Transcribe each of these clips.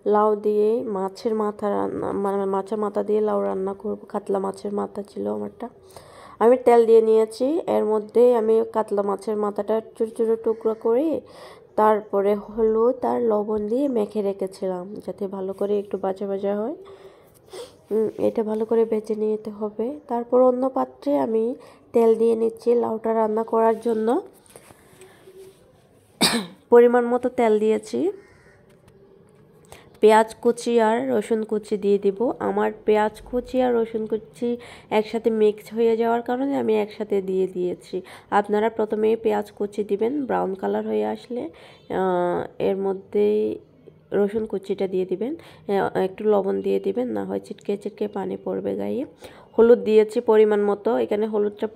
লাউ দিয়ে মাছের মাথা রান্না, মানে মাছের মাথা দিয়ে লাউ রান্না করব। কাতলা মাছের মাথা ছিল আমারটা। আমি তেল দিয়ে নিয়েছি, এর মধ্যে আমি কাতলা মাছের মাথাটা ছোটো ছোটো টুকরো করে তারপরে হলুদ আর লবণ দিয়ে মেখে রেখেছিলাম, যাতে ভালো করে একটু ভাজা ভাজা হয়। এটা ভালো করে ভেজে নিতে হবে। তারপর অন্য পাত্রে আমি তেল দিয়ে নিচ্ছি লাউটা রান্না করার জন্য। পরিমাণ মতো তেল দিয়েছি। পেঁয়াজ কুচি আর রসুন কুচি দিয়ে দিব। আমার পেঁয়াজ কুচি আর রসুন কুচি একসাথে মিক্স হয়ে যাওয়ার কারণে আমি একসাথে দিয়ে দিয়েছি। আপনারা প্রথমে পেঁয়াজ কুচি দিবেন, ব্রাউন কালার হয়ে আসলে এর মধ্যেই রসুন কুচিটা দিয়ে দিবেন, একটু লবণ দিয়ে দিবেন, না হয় ছিটকে ছিটকে পানি পড়বে গায়ে। হলুদ দিয়েছি পরিমাণ মতো, এখানে হলুদটা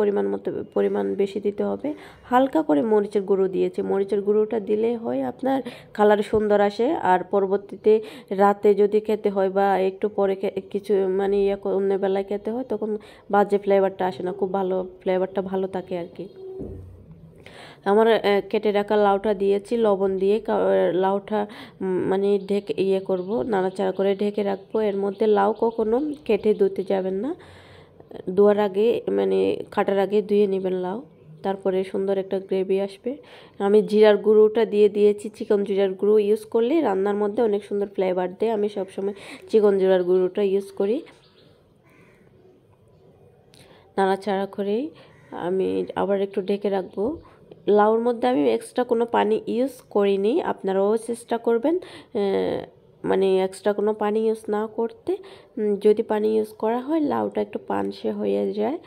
পরিমাণ বেশি দিতে হবে। হালকা করে মরিচের গুঁড়ো দিয়েছি, মরিচের গুঁড়োটা দিলে হয় আপনার কালার সুন্দর আসে। আর পরবর্তীতে রাতে যদি খেতে হয় বা একটু পরে কিছু মানে অন্য বেলায় খেতে হয়, তখন বাজে ফ্লেভারটা আসে না, খুব ভালো ফ্লেভারটা ভালো থাকে আর কি। আমার কেটে রাখা লাউটা দিয়েছি, লবণ দিয়ে লাউটা মানে ঢেকে করব, নাড়াচাড়া করে ঢেকে রাখবো। এর মধ্যে লাউ কখনো কেটে ধুতে যাবেন না, ধোয়ার আগে মানে কাটার আগে ধুয়ে নেবেন লাউ, তারপরে সুন্দর একটা গ্রেভি আসবে। আমি জিরার গুঁড়োটা দিয়ে দিয়েছি, চিকন জিরার গুঁড়ো ইউজ করলে রান্নার মধ্যে অনেক সুন্দর ফ্লেভার দেয়। আমি সবসময় চিকন জিরার গুঁড়োটা ইউজ করি। নাড়াচাড়া করে আমি আবার একটু ঢেকে রাখবো। লাউর মধ্যে আমি এক্সট্রা কোনো পানি ইউজ করিনি, আপনারাও চেষ্টা করবেন মানে এক্সট্রা কোনো পানি ইউজ না করতে। যদি পানি ইউজ করা হয় লাউটা একটু পানসে হয়ে যায়,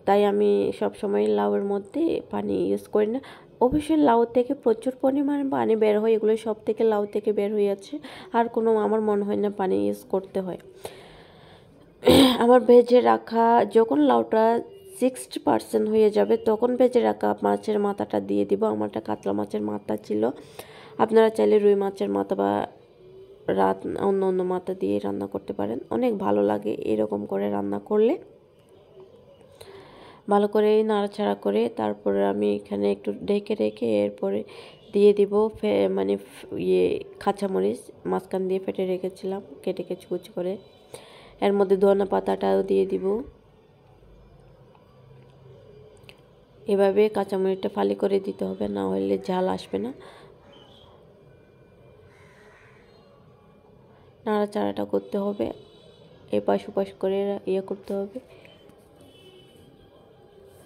তাই আমি সব সময় লাউয়ের মধ্যে পানি ইউজ করি না। অবশ্যই লাউ থেকে প্রচুর পরিমাণে পানি বের হয়, এগুলো সব থেকে লাউ থেকে বের হয়ে যাচ্ছে, আর কোনো আমার মনে হয় না পানি ইউজ করতে হয়। আমার ভেজে রাখা যখন লাউটা 60% হয়ে যাবে তখন ভেজে রাখা মাছের মাথাটা দিয়ে দিব। আমারটা কাতলা মাছের মাথা ছিল, আপনারা চাইলে রুই মাছের মাথা বা অন্য অন্য মাথা দিয়ে রান্না করতে পারেন, অনেক ভালো লাগে এরকম করে রান্না করলে। ভালো করে নাড়াচাড়া করে তারপরে আমি এখানে একটু ঢেকে রেখে এরপরে দিয়ে দিব মানে কাঁচামরিচ মাঝখান দিয়ে ফেটে রেখেছিলাম, কেটে কুচি কুচি করে। এর মধ্যে ধনিয়া পাতাটাও দিয়ে দিব। এভাবে কাঁচামরিচটা ফালি করে দিতে হবে, না হলে ঝাল আসবে না। নাড়াচাড়াটা করতে হবে, এপাশ ওপাশ করে করতে হবে।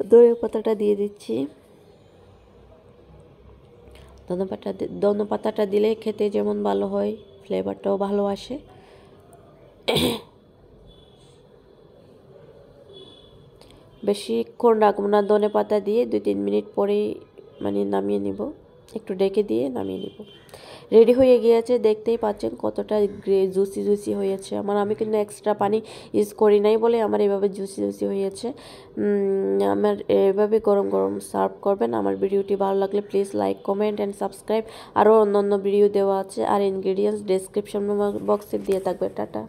ধনিয়া পাতাটা দিয়ে দিচ্ছি। ধনিয়া পাতাটা দিলে খেতে যেমন ভালো হয়, ফ্লেভারটাও ভালো আসে। বেশিক্ষণ রাখবো না, ধনিয়া পাতা দিয়ে 2-3 মিনিট পরেই মানে নামিয়ে নিব, একটু ডেকে দিয়ে নামিয়ে নিব। রেডি হয়ে গিয়েছে, দেখতেই পাচ্ছেন কতটা জুসি জুসি হয়েছে আমি কিন্তু এক্সট্রা পানি ইউজ করি নাই বলে আমার এভাবে জুসি জুসি হয়েছে। আমার এভাবে গরম গরম সার্ভ করবেন। আমার ভিডিওটি ভালো লাগলে please like, comment and subscribe. আরও অন্য অন্য ভিডিও দেওয়া আছে আর ইনগ্রিডিয়েন্টস ডেসক্রিপশন বক্সে দিয়ে থাকবে। টাটা।